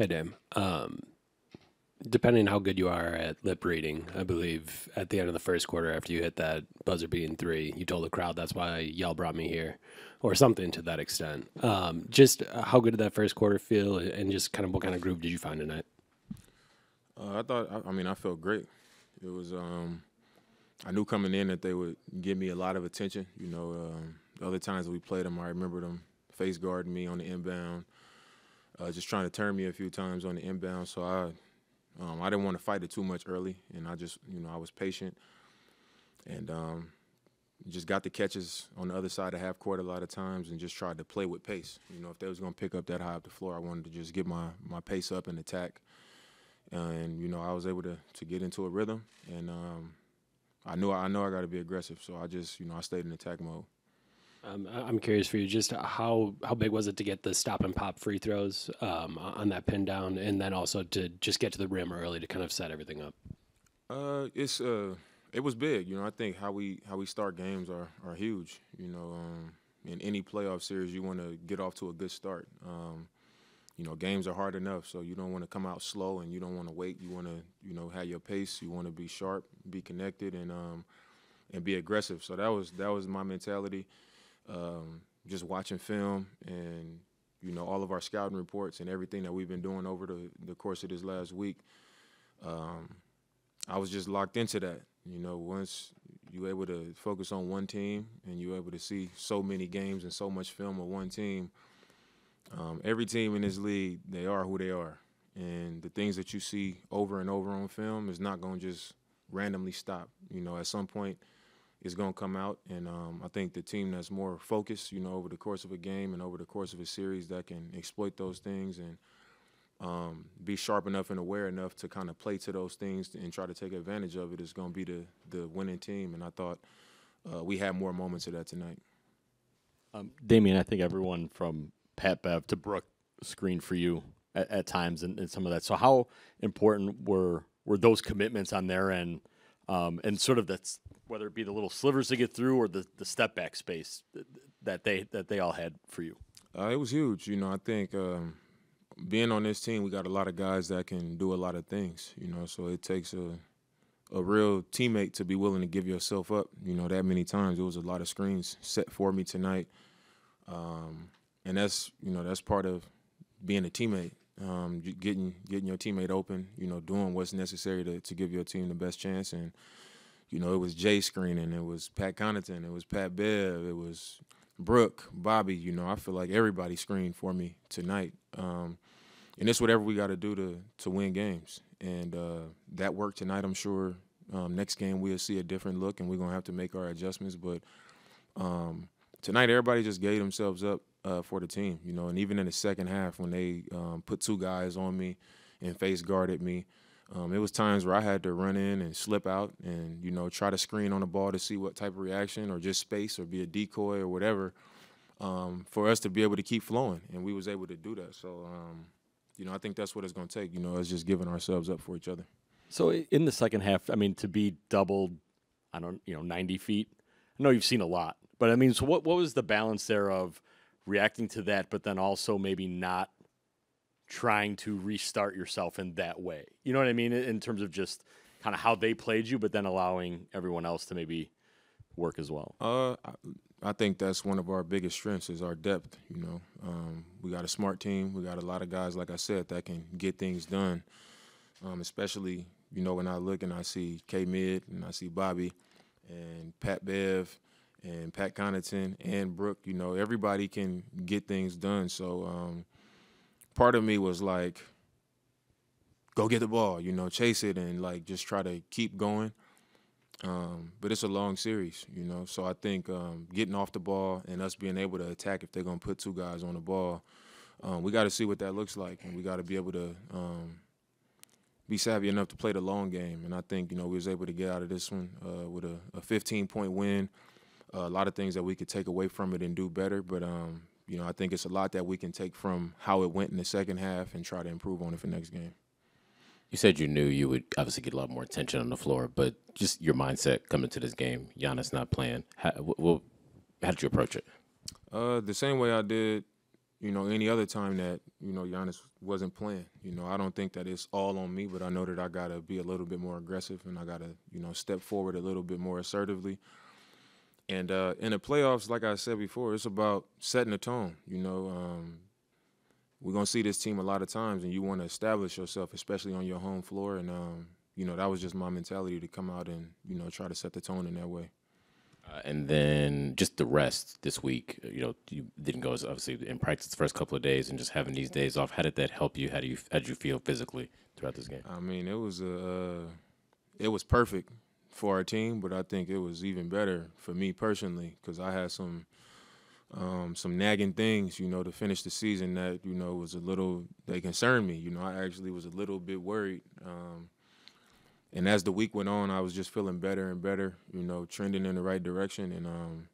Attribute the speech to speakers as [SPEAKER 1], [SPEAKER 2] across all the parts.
[SPEAKER 1] Hey, Dame. Depending on how good you are at lip reading, I believe at the end of the first quarter, after you hit that buzzer beating three, you told the crowd that's why y'all brought me here, or something to that extent. Just how good did that first quarter feel, and just kind of what kind of groove did you find tonight?
[SPEAKER 2] I mean, I felt great. It was, I knew coming in that they would give me a lot of attention. The other times that we played them, I remember them face guarding me on the inbound, just trying to turn me a few times on the inbound. So I didn't want to fight it too much early, and I just, I was patient and just got the catches on the other side of half court a lot of times and just tried to play with pace. If they was going to pick up that high up the floor, I wanted to just get my pace up and attack. And I was able to get into a rhythm, and I know I got to be aggressive, so I just I stayed in attack mode.
[SPEAKER 1] I'm curious for you, just how big was it to get the stop and pop free throws on that pin down, and then also to just get to the rim early to kind of set everything up?
[SPEAKER 2] It was big. I think how we start games are huge. In any playoff series, you want to get off to a good start. Games are hard enough, so you don't want to come out slow and you don't want to wait. You want to, have your pace. You want to be sharp, be connected, and be aggressive. So that was my mentality. Just watching film and, all of our scouting reports and everything that we've been doing over the course of this last week. I was just locked into that. Once you're able to focus on one team and you're able to see so many games and so much film of one team, every team in this league, they are who they are. And the things that you see over and over on film is not going to just randomly stop. At some point, it's going to come out. And I think the team that's more focused, over the course of a game and over the course of a series that can exploit those things and be sharp enough and aware enough to kind of play to those things and try to take advantage of it is going to be the winning team. And I thought we had more moments of that tonight.
[SPEAKER 3] Damian, I think everyone from Pat Bev to Brooke screened for you at times and some of that. So how important were those commitments on their end, and sort of that's whether it be the little slivers to get through or the step back space that they all had for you?
[SPEAKER 2] It was huge. I think being on this team, we got a lot of guys that can do a lot of things. So it takes a real teammate to be willing to give yourself up. That many times. It was a lot of screens set for me tonight. And that's part of being a teammate, getting your teammate open, doing what's necessary to give your team the best chance. And, it was Jay screening, it was Pat Connaughton, it was Pat Bev, it was Brooke, Bobby. I feel like everybody screened for me tonight. And it's whatever we got to do to win games. And that worked tonight, I'm sure. Next game we'll see a different look, and we're going to have to make our adjustments. But tonight everybody just gave themselves up for the team, and even in the second half when they put two guys on me and face guarded me, it was times where I had to run in and slip out and, try to screen on the ball to see what type of reaction or just space or be a decoy or whatever for us to be able to keep flowing, and we was able to do that. So, I think that's what it's going to take, us just giving ourselves up for each other.
[SPEAKER 3] So in the second half, I mean, to be doubled, 90 feet, I know you've seen a lot, but I mean, so what was the balance there of reacting to that, but then also maybe not trying to restart yourself in that way? You know what I mean? In terms of just kind of how they played you, but then allowing everyone else to maybe work as well.
[SPEAKER 2] I think that's one of our biggest strengths is our depth. We got a smart team. We got a lot of guys, like I said, that can get things done. Especially, when I look and I see K-Mid and I see Bobby and Pat Bev and Pat Connaughton and Brooke, everybody can get things done. So part of me was like, go get the ball, chase it and like just try to keep going. But it's a long series, So I think getting off the ball and us being able to attack if they're going to put two guys on the ball, we got to see what that looks like, and we got to be able to be savvy enough to play the long game. And I think, we was able to get out of this one with a 15-point win. A lot of things that we could take away from it and do better. But, I think it's a lot that we can take from how it went in the second half and try to improve on it for next game.
[SPEAKER 4] You said you knew you would obviously get a lot more attention on the floor, but just your mindset coming to this game, Giannis not playing, how did you approach it?
[SPEAKER 2] The same way I did any other time that, Giannis wasn't playing. I don't think that it's all on me, but I know that I got to be a little bit more aggressive and I got to, step forward a little bit more assertively. And in the playoffs, like I said before, it's about setting the tone. We're going to see this team a lot of times, and you want to establish yourself, especially on your home floor. And, that was just my mentality to come out and, try to set the tone in that way.
[SPEAKER 4] And then just the rest this week, you didn't go as obviously in practice the first couple of days and just having these days off. How did that help you? How did you feel physically throughout this game?
[SPEAKER 2] I mean, it was perfect for our team, but I think it was even better for me personally because I had some nagging things, to finish the season that, was they concerned me. I actually was a little bit worried. And as the week went on, I was just feeling better and better, trending in the right direction. And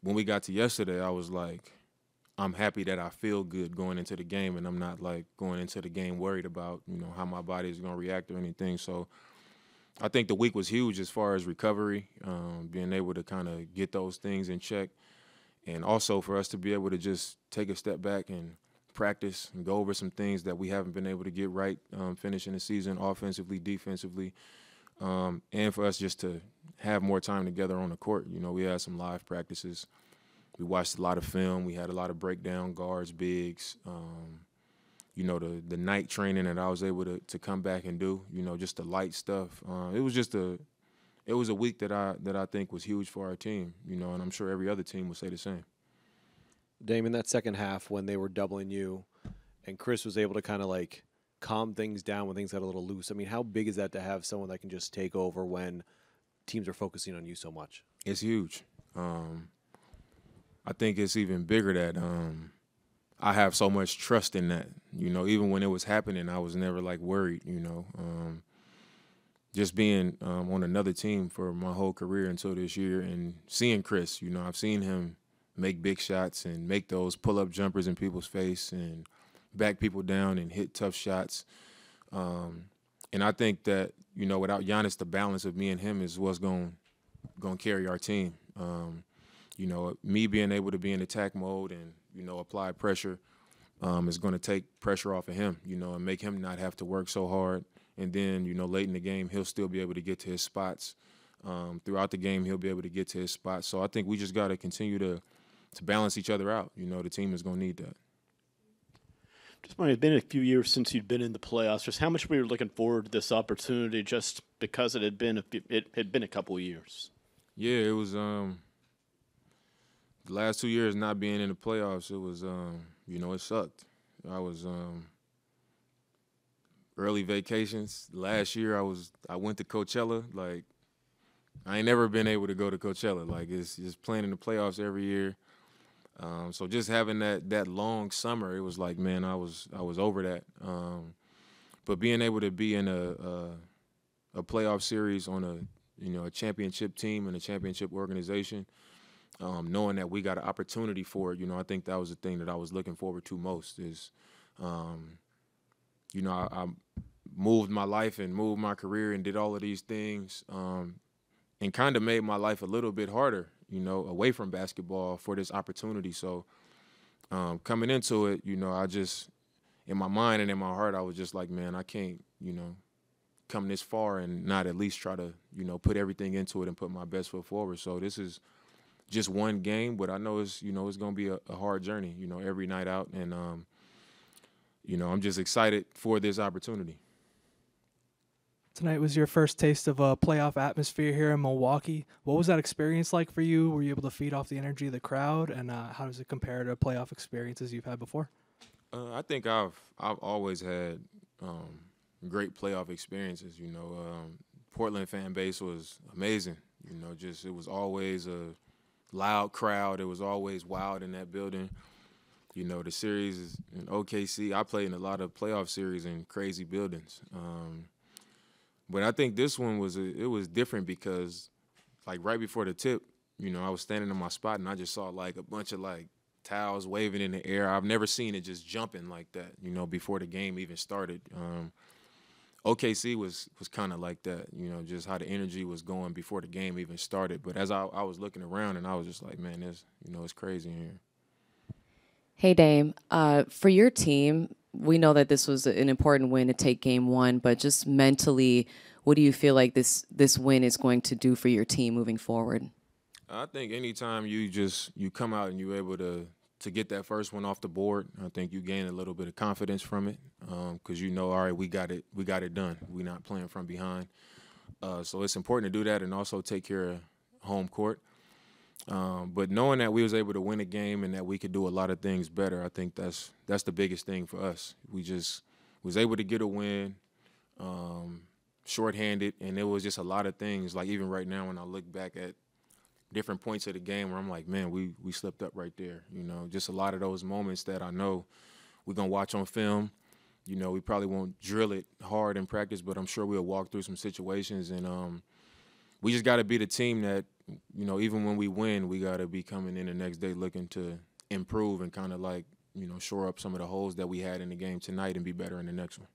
[SPEAKER 2] when we got to yesterday, I was like, I'm happy that I feel good going into the game, and I'm not like going into the game worried about, how my body is going to react or anything. So I think the week was huge as far as recovery, being able to kind of get those things in check, and also for us to be able to just take a step back and practice and go over some things that we haven't been able to get right finishing the season offensively, defensively, and for us just to have more time together on the court. We had some live practices. We watched a lot of film. We had a lot of breakdown guards, bigs, the night training that I was able to come back and do, just the light stuff. It was a week that I think was huge for our team, and I'm sure every other team would say the same.
[SPEAKER 5] Damian, that second half when they were doubling you and Chris was able to kind of like calm things down when things got a little loose. I mean, how big is that to have someone that can just take over when teams are focusing on you so much?
[SPEAKER 2] It's huge. I think it's even bigger that I have so much trust in that. Even when it was happening, I was never like worried, just being on another team for my whole career until this year and seeing Chris, I've seen him make big shots and make those pull-up jumpers in people's face and back people down and hit tough shots. And I think that, without Giannis, the balance of me and him is what's going to carry our team. Me being able to be in attack mode and, apply pressure is going to take pressure off of him, and make him not have to work so hard. And then, late in the game, he'll still be able to get to his spots. Throughout the game, he'll be able to get to his spots. So I think we just got to continue to balance each other out. The team is going to need that.
[SPEAKER 6] Just when it had been a few years since you'd been in the playoffs, just how much were you looking forward to this opportunity just because it had been a couple of years?
[SPEAKER 2] Yeah, it was the last 2 years not being in the playoffs, it was, it sucked. I was early vacations. Last year I went to Coachella. Like, I ain't never been able to go to Coachella. Like, it's just playing in the playoffs every year. So just having that long summer, it was like, man, I was over that. But being able to be in a playoff series on a championship team and a championship organization, knowing that we got an opportunity for it, I think that was the thing that I was looking forward to most is, I moved my life and moved my career and did all of these things and kind of made my life a little bit harder, away from basketball for this opportunity. So coming into it, I just, in my mind and in my heart, I was just like, man, I can't, come this far and not at least try to, put everything into it and put my best foot forward. So this is just one game, but I know it's, it's going to be a hard journey, every night out. And, I'm just excited for this opportunity.
[SPEAKER 7] Tonight was your first taste of a playoff atmosphere here in Milwaukee. What was that experience like for you? Were you able to feed off the energy of the crowd? And how does it compare to playoff experiences you've had before?
[SPEAKER 2] I think I've always had great playoff experiences. Portland fan base was amazing. It was always a loud crowd. It was always wild in that building. The series is in OKC. I played in a lot of playoff series in crazy buildings. But I think this one was different because, like, right before the tip, I was standing in my spot and I just saw like a bunch of like towels waving in the air. I've never seen it just jumping like that, before the game even started. OKC was kind of like that, just how the energy was going before the game even started. But as I was looking around and I was just like, man, it's crazy in here.
[SPEAKER 8] Hey, Dame. For your team, we know that this was an important win to take game one, but just mentally, what do you feel like this win is going to do for your team moving forward?
[SPEAKER 2] I think anytime you come out and you're able to get that first one off the board, I think you gain a little bit of confidence from it because all right, we got it done. We're not playing from behind. So it's important to do that and also take care of home court. But knowing that we was able to win a game and that we could do a lot of things better, I think that's the biggest thing for us. We just was able to get a win, shorthanded, and it was just a lot of things. Like even right now when I look back at different points of the game where I'm like, man, we slipped up right there. Just a lot of those moments that I know we're going to watch on film. We probably won't drill it hard in practice, but I'm sure we'll walk through some situations. And we just got to be the team that, even when we win, we got to be coming in the next day looking to improve and kind of like, shore up some of the holes that we had in the game tonight and be better in the next one.